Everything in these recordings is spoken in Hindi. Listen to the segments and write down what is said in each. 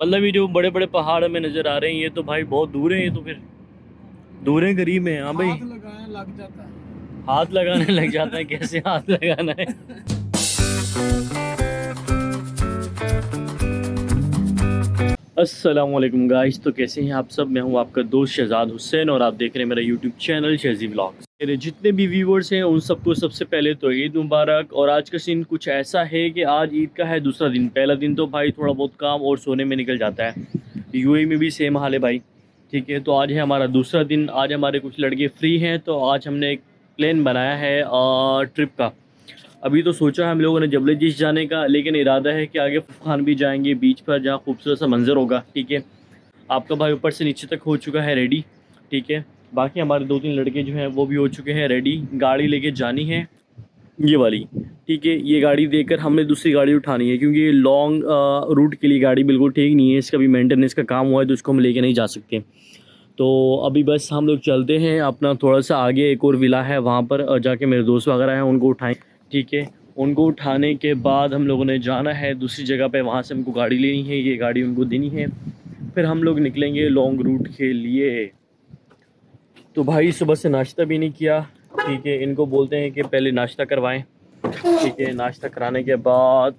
मतलब ये जो बड़े बड़े पहाड़ हमें नज़र आ रहे हैं ये तो भाई बहुत दूर है, ये तो फिर दूर है करीब है। हाँ भाई, हाथ लगाए लग जाता है। हाथ लगाने लग जाता है, कैसे हाथ लगाना है। अस्सलाम वालेकुम गाइस, तो कैसे हैं आप सब। मैं हूं आपका दोस्त शहजाद हुसैन और आप देख रहे हैं मेरा यूट्यूब चैनल शहजी व्लॉग्स। मेरे जितने भी व्यूवर्स हैं उन सबको सबसे पहले तो ईद मुबारक। और आज का सीन कुछ ऐसा है कि आज ईद का है दूसरा दिन। पहला दिन तो भाई थोड़ा बहुत काम और सोने में निकल जाता है। यूएई में भी सेम हाल है भाई। ठीक है, तो आज है हमारा दूसरा दिन। आज हमारे कुछ लड़के फ्री हैं तो आज हमने एक प्लान बनाया है ट्रिप का। अभी तो सोचा है हम लोगों ने जबल जीश जाने का, लेकिन इरादा है कि आगे फुफान भी जाएंगे बीच पर जहाँ खूबसूरत सा मंजर होगा। ठीक है, आपका भाई ऊपर से नीचे तक हो चुका है रेडी। ठीक है, बाकी हमारे दो तीन लड़के जो हैं वो भी हो चुके हैं रेडी। गाड़ी लेके जानी है ये वाली। ठीक है, ये गाड़ी देकर हमने दूसरी गाड़ी उठानी है क्योंकि ये लॉन्ग रूट के लिए गाड़ी बिल्कुल ठीक नहीं है। इसका भी मेंटेनेंस का काम हुआ है तो इसको हम लेके नहीं जा सकते। तो अभी बस हम लोग चलते हैं अपना, थोड़ा सा आगे एक और विला है वहाँ पर जाके मेरे दोस्त वगैरह हैं उनको उठाएं। ठीक है, उनको उठाने के बाद हम लोगों ने जाना है दूसरी जगह पे, वहाँ से हमको गाड़ी लेनी है, ये गाड़ी उनको देनी है, फिर हम लोग निकलेंगे लॉन्ग रूट के लिए। तो भाई सुबह से नाश्ता भी नहीं किया। ठीक है, इनको बोलते हैं कि पहले नाश्ता करवाएं। ठीक है, नाश्ता कराने के बाद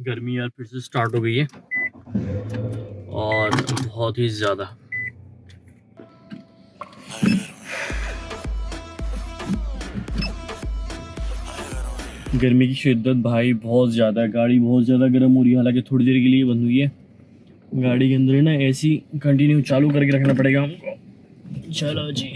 गर्मी यार फिर से स्टार्ट हो गई है और बहुत ही ज़्यादा। गर्मी की शिद्दत भाई बहुत ज़्यादा, गाड़ी बहुत ज़्यादा गर्म हो रही है। हालांकि थोड़ी देर के लिए बंद हुई है गाड़ी के अंदर है ना, एसी कंटिन्यू चालू करके रखना पड़ेगा हमको। चलो जी,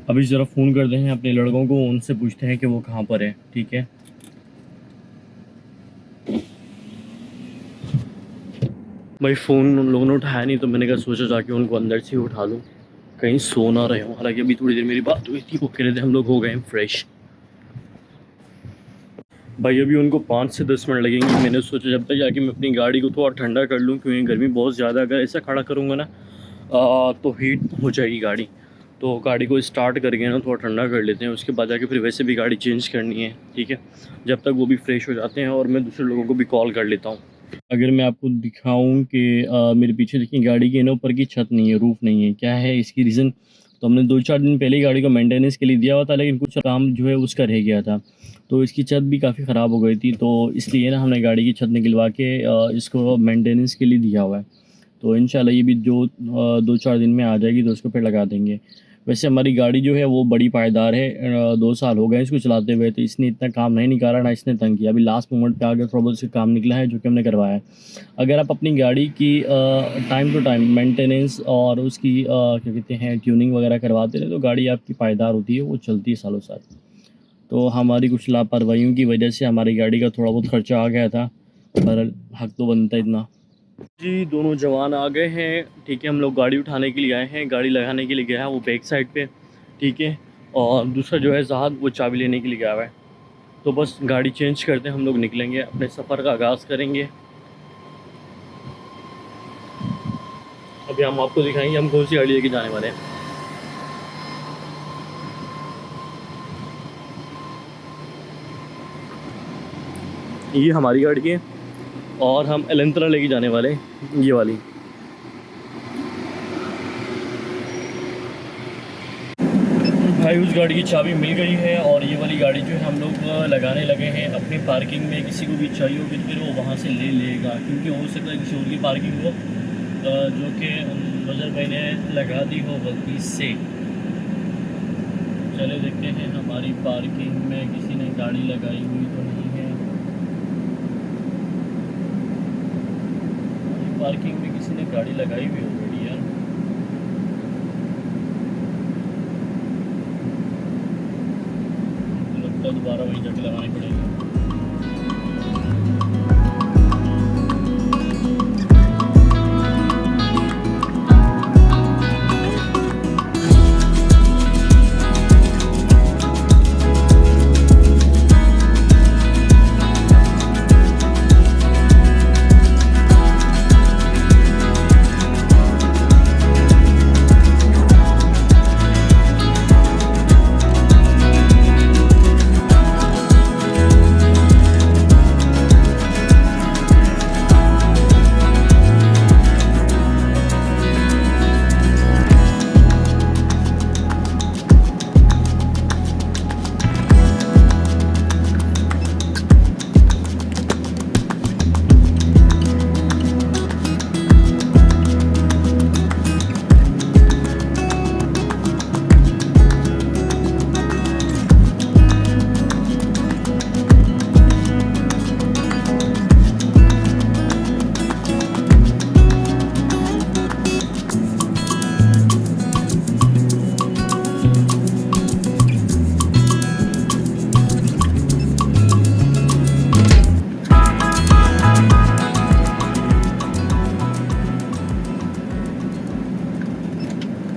अभी ज़रा फ़ोन करते हैं अपने लड़कों को, उनसे पूछते हैं कि वो कहाँ पर है। ठीक है, भाई फ़ोन उन लोगों ने उठाया नहीं तो मैंने कहा सोचा जाके उनको अंदर से ही उठा लूँ, कहीं सो ना रहे हो। हालांकि अभी थोड़ी देर मेरी बात हुई थी, वो कह रहे थे हम लोग हो गए हैं फ्रेश। भाई अभी उनको 5 से 10 मिनट लगेंगे। मैंने सोचा जब तक जाके मैं अपनी गाड़ी को थोड़ा ठंडा कर लूँ क्योंकि गर्मी बहुत ज़्यादा, अगर ऐसा खड़ा करूँगा ना तो हीट हो जाएगी गाड़ी। तो गाड़ी को स्टार्ट करके ना थोड़ा ठंडा कर लेते हैं, उसके बाद जाके फिर वैसे भी गाड़ी चेंज करनी है। ठीक है, जब तक वो भी फ्रेश हो जाते हैं और मैं दूसरे लोगों को भी कॉल कर लेता हूँ। अगर मैं आपको दिखाऊं कि मेरे पीछे देखिए गाड़ी की ना ऊपर की छत नहीं है, रूफ़ नहीं है। क्या है इसकी रीज़न, तो हमने 2-4 दिन पहले ही गाड़ी को मेंटेनेंस के लिए दिया हुआ था, लेकिन कुछ काम जो है उसका रह गया था तो इसकी छत भी काफ़ी ख़राब हो गई थी। तो इसलिए ना हमने गाड़ी की छत निकलवा के इसको मेंटेनेंस के लिए दिया हुआ है। तो इंशाल्लाह ये भी जो 2-4 दिन में आ जाएगी तो उसको फिर लगा देंगे। वैसे हमारी गाड़ी जो है वो बड़ी पायदार है, 2 साल हो गए इसको चलाते हुए, तो इसने इतना काम नहीं निकाला ना इसने तंग किया। अभी लास्ट मोमेंट पे आकर थोड़ा बहुत इसका काम निकला है जो कि हमने करवाया है। अगर आप अपनी गाड़ी की टाइम टू टाइम मेंटेनेंस और उसकी क्या कहते हैं ट्यूनिंग वगैरह करवाते रहे तो गाड़ी आपकी पायदार होती है, वो चलती है सालों साल। तो हमारी कुछ लापरवाहियों की वजह से हमारी गाड़ी का थोड़ा बहुत खर्चा आ गया था, पर हक तो बनता इतना। जी दोनों जवान आ गए हैं। ठीक है, हम लोग गाड़ी उठाने के लिए आए हैं, गाड़ी लगाने के लिए गया है वो बैक साइड पे। ठीक है, और दूसरा जो है जहाद वो चाबी लेने के लिए गया हुआ है। तो बस गाड़ी चेंज करते हैं, हम लोग निकलेंगे, अपने सफ़र का आगाज़ करेंगे। अभी हम आपको दिखाएंगे हम कौन सी गाड़ी लेके जाने वाले हैं। ये हमारी गाड़ी है और हम एलेंट्रा लेके जाने वाले हैं, ये वाली। भाई उस गाड़ी की चाबी मिल गई है और ये वाली गाड़ी जो है हम लोग लगाने लगे हैं अपनी पार्किंग में। किसी को भी चाहिए होगी तो फिर वो वहाँ से ले लेगा, क्योंकि हो सकता है किसी और की पार्किंग हो जो कि नज़र भाई ने लगा दी हो गलती से। चले देखते हैं हमारी पार्किंग में किसी ने गाड़ी लगाई हुई तो नहीं है। हमारी पार्किंग में किसी ने गाड़ी लगाई हुई ऑलरेडी यार। लगता है दोबारा वहीं जाके लगानी पड़ेगी।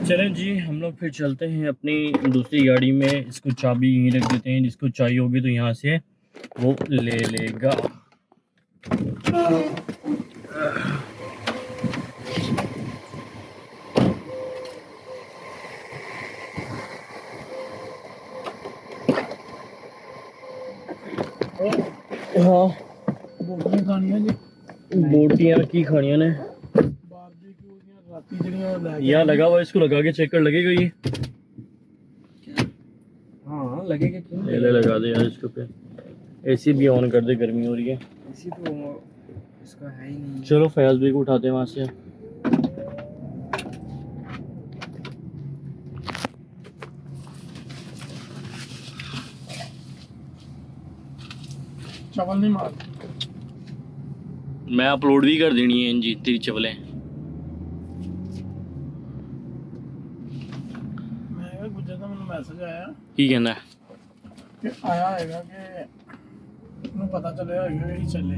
चलें जी, हम लोग फिर चलते हैं अपनी दूसरी गाड़ी में। इसको चाबी यहीं रख देते हैं, जिसको चाहिए होगी तो यहाँ से वो ले लेगा। हाँ, बोटियाँ की खानियाँ ने यहाँ लगा हुआ, इसको लगा के चेक कर, लगेगा ये? हाँ लगेगा क्यों? ले लगा दे यार इसको पे। एसी भी ऑन कर दे, गर्मी हो रही है। एसी तो इसका है ही नहीं। चलो फयाज भाई को उठाते हैं वहाँ से। चवल नहीं मार, मैं अपलोड भी कर देनी है जी तेरी चवलें। मैं गुजर का मैंने मैसेज आया की कहना है कि आया हैगा कि उन्हें पता चलेगा कि चले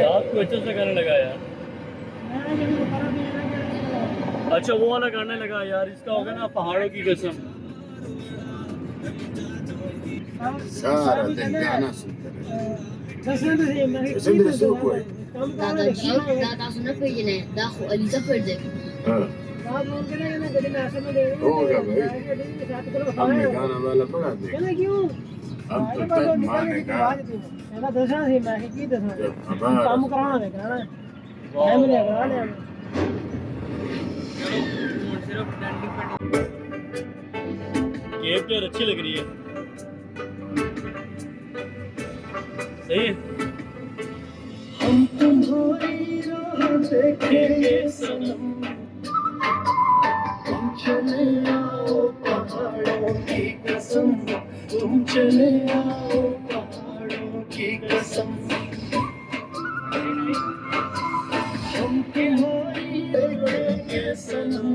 रात को अच्छा सा गाना लगा यार। अच्छा वो वाला गाना लगा यार, इसका होगा ना पहाड़ों की कसम। सारा दिन गाना सुनते रहे। Sesinde su koy. Dada sana koyene, daha Aliza koyacak. हाँ, होगा भाई। हमने गाना वाला पढ़ा दे। हम तो तक मानेगा जब हमारा केक तो यार अच्छी लग रही है। सही है। हम तुम्हारी राह देखेंगे सनम, तुम चले आओ पहाड़ों की कसम, तुम चले आओ पहाड़ों की कसम। हम तुम्हारी देखेंगे सनम,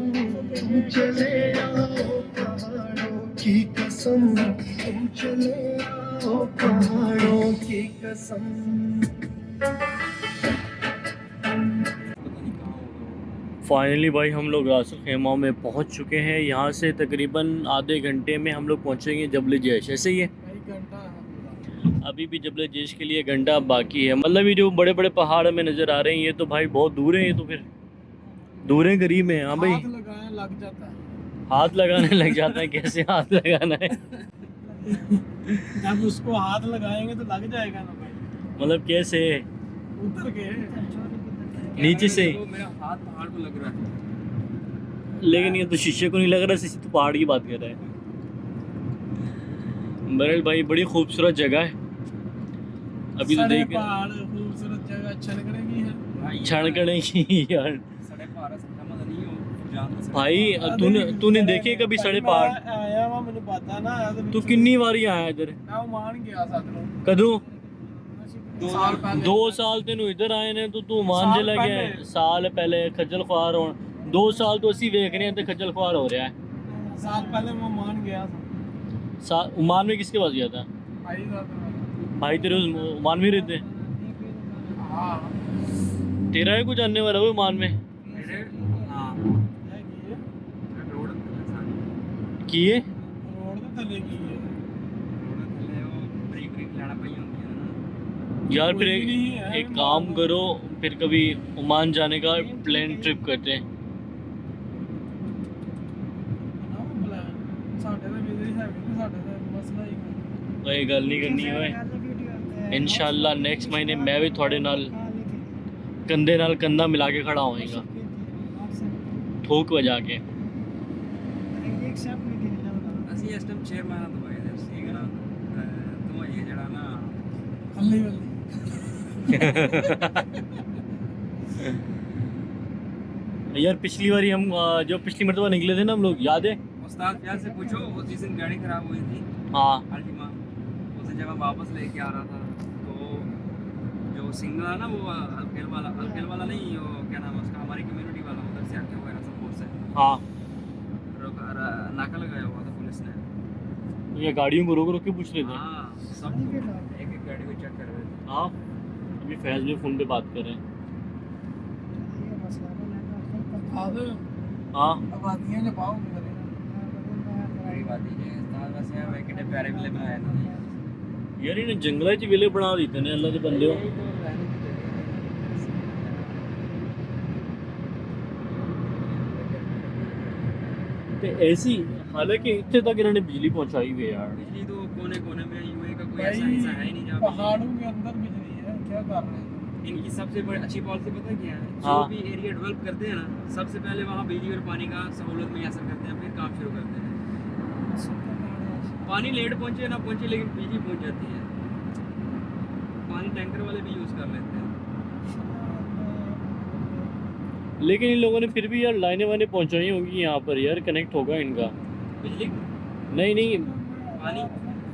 तुम चले आओ पहाड़ों की कसम, तुम चले आओ पहाड़ों की कसम। फाइनली भाई हम लोग रासल खेमा में पहुंच चुके हैं। यहाँ से तकरीबन आधे घंटे में हम लोग पहुंचेंगे जबल जैश। ऐसे ही है, अभी भी जबल जैश के लिए घंटा बाकी है। मतलब ये जो बड़े बड़े पहाड़ में नज़र आ रहे हैं, ये तो भाई बहुत दूर है। ये तो फिर दूर है, करीब है। हाँ भाई, हाथ लगाने लग जाता है। हाथ लगाने लग जाता है। कैसे हाथ लगाना है? जब उसको हाथ लगाएंगे तो लग जाएगा ना भाई। मतलब कैसे? उतर के नीचे से? मेरा हाथ पहाड़ को लग रहा है। लेकिन ये तो शीशे को नहीं लग रहा, शीशे तो पहाड़ की बात कर रहा है। बहरहाल भाई बड़ी खूबसूरत जगह है। अभी तो सड़े देख पहाड़ खूबसूरत जगह छनकने की है छानकने की यार। सड़े पहाड़ समझा मजा नहीं हो जान भाई तूने देखे कभी सड़े पहाड़? आया वा मैंने पता ना तू कितनी बारी आया इधर? मैं मान गया साथ में कदों? 2 साल पहले 2 साल तेन इधर आए ने तो तू मान साल चला गया है। पहले। साल पहले खज्जल ख्वार हो। 2 साल तो असी वेख रहे हैं तो खज्जल ख्वार हो रहा है। साल पहले मैं मान गया था ओमान में किसके पास गया था? भाई साथ में। भाई तेरे उस ओमान में रहते? हाँ तेरा है कुछ जानने वाला वो ओमान में? किए रोड तो थले की है खिलाना पई होंगी यार फिर कोई भी नहीं है, एक काम करो, फिर कभी ओमान जाने का प्लान ट्रिप करते हैं। बनाओ प्लान ਸਾਡੇ ਤਾਂ ਵੀਜ਼ੇ ਹੀ ਹੈਗੇ ਨੇ ਸਾਡੇ ਤਾਂ ਮਸਲਾ ਹੀ ਕੋਈ भाई गल नहीं करनी है इंशाल्लाह नेक्स्ट महीने मैं भी थोड़े नाल कंधे नाल कंधा मिला के खड़ा होएगा ठोक बजा के। ਅਸੀਂ ਇਸ ਟਾਈਮ 6 ਮਹੀਨਾ ਤੋਂ ਬਾਅਦ ਠੀਕ ਹੈ ਨਾ ਤੂੰ ਇਹ ਜਿਹੜਾ ਨਾ ਅੱਲੀ ਵੱਲੀ यार पिछली बारी हम जो पिछली मरतबा निकले थे ना हम लोग, याद है? उस्ताद प्यार से पूछो उस जिस दिन गाड़ी खराब हुई थी हाँ अल्टीमा, उसे जब मैं वापस लेके आ रहा था तो जो सिंगल है ना वो अलखेल वाला नहीं, वो क्या नाम है उसका, हमारी कम्युनिटी वाला उधर से आके हुआ रसमपुर से हाँ नाका लगाया हुआ था पुलिस ने। ये गाड़ियों को रोक रोक के पूछ रहे थे। हाँ सब एक एक गाड़ी को चेक कर रहे थे। हाँ अभी फैज भी फ़ोन पे बात कर रहे हैं। ਆਦ हाँ ਆਬਾਦੀਆਂ ਚ ਪਾਓਗੇ ਕਰੇ बड़ी बात है जी उस्ताद वैसे वे कितने प्यारे विले बनाए थे यार इन्हें जंगलों च विले बना देते ने अल्लाह के बंदे हो। ते ऐसी हालांकि इतने तक इन्होंने बिजली पहुंचाई हुई है यार। बिजली तो कोने कोने में यूए का कोई ऐसा हिस्सा है ही नहीं जहाँ पहाड़ों के अंदर बिजली है क्या कर रहे हैं इनकी सबसे बड़ी अच्छी पॉलिसी पता है क्या है? हाँ। जो भी एरिया डेवलप करते हैं ना सबसे पहले वहाँ बिजली और पानी का सहूलत मुयसर करते हैं, फिर काम शुरू करते हैं। पानी लेट पहुँचे ना पहुँचे लेकिन बिजली पहुँच जाती है। पानी टैंकर वाले भी यूज़ कर लेते हैं। लेकिन इन लोगों ने फिर भी यार लाइनें वाइनें पहुंचाई होंगी यहाँ पर यार, कनेक्ट होगा इनका। बिजली नहीं पानी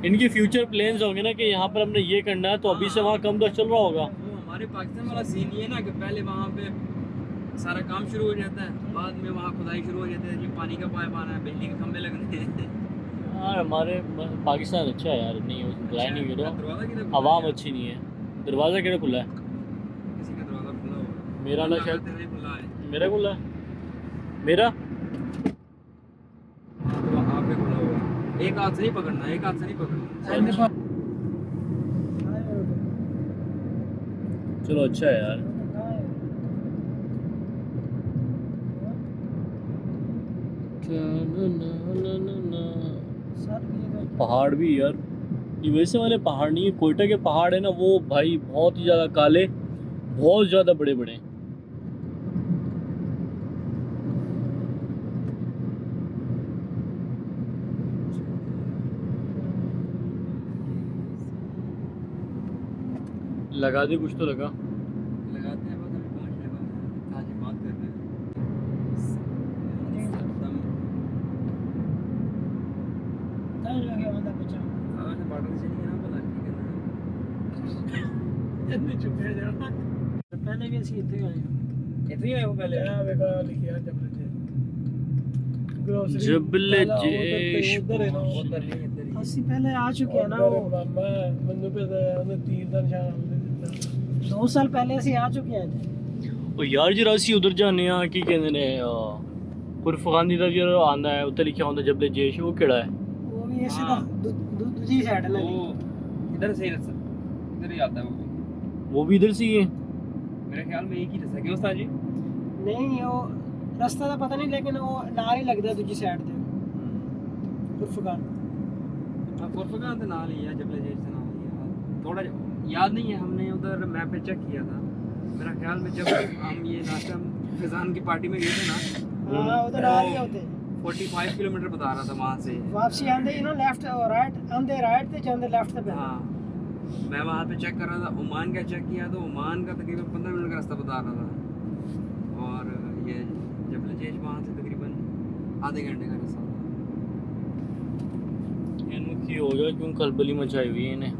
इनके फ्यूचर प्लान्स होंगे ना कि यहाँ पर हमने ये करना है तो अभी से वहाँ कम दर चल रहा होगा। वो हमारे पाकिस्तान वाला सीन ये है ना कि पहले वहाँ पे सारा काम शुरू हो जाता है, बाद में वहाँ खुदाई शुरू हो जाती है, ये पानी का पाइप आना है, बिजली के खंभे लगने हैं। यार हमारे पाकिस्तान अच्छा है यार, नहीं बुलाए नहीं करो, दरवाज़ा किधर खुला आवाम है? अच्छी नहीं है। दरवाज़ा केड़ा खुला है? किसी का दरवाज़ा खुला हुआ है। मेरा ना शायद तेरा ही खुला है। मेरा खुला है। मेरा हाँ तो आप पे खुला हुआ है। एक हाथ से नहीं पकड़ना, एक हाथ से नहीं पकड़ना। चलो अच्छा है यार। पहाड़ भी यार ये वैसे वाले पहाड़ नहीं है, कोयटा के पहाड़ है ना वो भाई बहुत ही ज़्यादा काले, बहुत ज़्यादा बड़े बड़े। लगा दे कुछ तो लगा। लगाते हैं बस, अभी पहुंचने वाले हैं। आज बात कर रहे हैं। आज बार्डर से नहीं है ना पता ठीक है ना। ਇੰਨੇ ਚੁੱਪੇ ਜਾਣਾ ਪਹਿਲੇ ਵੀ ਅਸੀਂ ਇੱਥੇ ਆਏ ਹਾਂ ਇੱਥੇ ਹੀ ਆਏ ਹੋ ਪਹਿਲੇ? ਇਹ ਵੇਖਾ ਲਿਖਿਆ ਜਬਲ ਜੇ ਗ੍ਰੋਸਰੀ जबल जेश ਉਧਰ ਹੈ ਨਾ उधर नहीं इधर ही। ਅਸੀਂ ਪਹਿਲੇ ਆ ਚੁੱਕੇ ਹਾਂ ਨਾ ਉੱਧਰ ਉਹ ਮਾਮਾ ਮੈਨੂੰ ਪਤਾ ਹੈ, ਉਹਨੇ ਤੀਰ ਦਾ ਨਿਸ਼ਾਨ ਉਹਨੇ ਦਿੱਤਾ 2 ਸਾਲ ਪਹਿਲੇ ਅਸੀਂ ਆ ਚੁੱਕੇ ਹਾਂ ਜੀ। ਉਹ ਯਾਰ ਜਿਹੜਾ ਅਸੀਂ ਉਧਰ ਜਾਂਦੇ ਆ ਕੀ ਕਹਿੰਦੇ ਨੇ ਕੁਰਫਗਾਨੀ ਦਾ ਜਿਹੜਾ ਆਂਦਾ ਹੈ ਉੱਤੇ ਲਿਖਿਆ ਹੁੰਦਾ ਜਬਲ ਜੇਸ਼, ਉਹ ਕਿਹੜਾ ਹੈ? ਉਹ ਵੀ ਇਸੇ ਹਾਂ। ਦਾ ਦੂਜੀ ਸਾਈਡ ਨਾਲ वो इधर से ही रास्ता इधर ही आता है वो। वो भी इधर से ही है। मेरे ख्याल में एक ही रास्ता क्यों उस्ताद जी? ਨਹੀਂ ਉਹ ਰਸਤਾ ਦਾ ਪਤਾ ਨਹੀਂ ਲੇਕਿਨ ਉਹ ਨਾਲ ਹੀ ਲੱਗਦਾ ਦੂਜੀ ਸਾਈਡ ਤੇ ਗੁਰਫਗਾਨ। हाँ फुरफुगान तो नाल ही है, जबल जेश से नाल ही है। थोड़ा याद नहीं है, हमने उधर मैप पे चेक किया था। मेरा ख्याल में जब हम ये लास्ट टाइम फिजान की पार्टी में गए थे ना ਹਾਂ ਉਹਦੇ ਨਾਲ ਹੀ ਹੋਤੇ 45 किलोमीटर बता रहा था वहाँ से। वापसी आंदे ही ना लेफ्ट और राइट आंदे राइट ते जांदे लेफ्ट ते हाँ मैं वहाँ पे चेक कर रहा था, ओमान का चेक किया तो ओमान का तकरीबन 15 मिनट का रास्ता बता रहा था, और ये जबल जेश वहाँ से तकरीबन आधे घंटे का रास्ता था। इनको की हो गया क्यों खलबली मचाई हुई है इन्हें?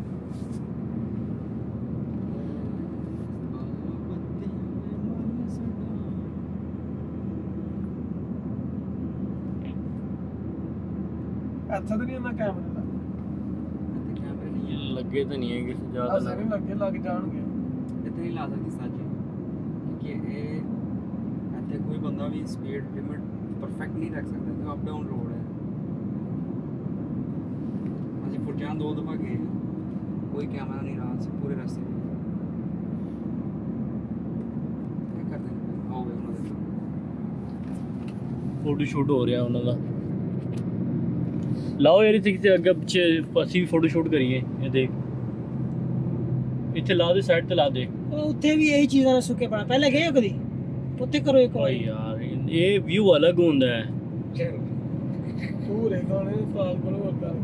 ਇੱਥੇ ਤਾਂ ਨਹੀਂ ਇਹਨਾਂ ਕੈਮਰੇ ਦਾ कैमरे नहीं ये लगे तो नहीं है किसी ज़्यादा ਅਸਰ ਨਹੀਂ ਲੱਗੇ ਲੱਗ ਜਾਣਗੇ है इतने ही ला सकते साजी, क्योंकि ये इतने कोई बंदा भी स्पीड लिमिट परफेक्ट नहीं रख सकता, तो अप डाउन रोड है। ਅਸੀਂ ਫੁਰਜਾਨ 2 ਦਫਾ ਗਏ कोई कैमरा नहीं रहा पूरे रास्ते में क्या कर देंगे आओ भाई उन्होंने ਫੋਟੋ ਸ਼ੂਟ ਹੋ ਰਿਹਾ ਉਹਨਾਂ ਦਾ ਲਾਓ ਯਾਰ ਇੱਥੇ ਕਿਤੇ ਅੱਗੇ ਪਿੱਛੇ ਅਸੀਂ ਵੀ ਫੋਟੋ ਸ਼ੂਟ ਕਰੀਏ ਇਹ ਦੇਖ ਇੱਥੇ ਲਾ ਦੇ ਸਾਈਡ ਤੇ ਲਾ ਦੇ ਉਹ ਉੱਥੇ ਵੀ ਇਹੀ ਚੀਜ਼ਾਂ ਨਾਲ ਸੁੱਕੇ ਪੜਾ ਪਹਿਲੇ ਗਏ ਹੋ ਕਦੀ ਉੱਥੇ ਕਰੋ ਇੱਕ ਭਾਈ ਵਾਰੀ ਯਾਰ ਇਹ ਵਿਊ ਅਲੱਗ ਹੁੰਦਾ ਹੈ ਪੂਰੇ ਗਾਣੇ ਪਾਲ ਕੋਲ ਹੋਰ ਕਰ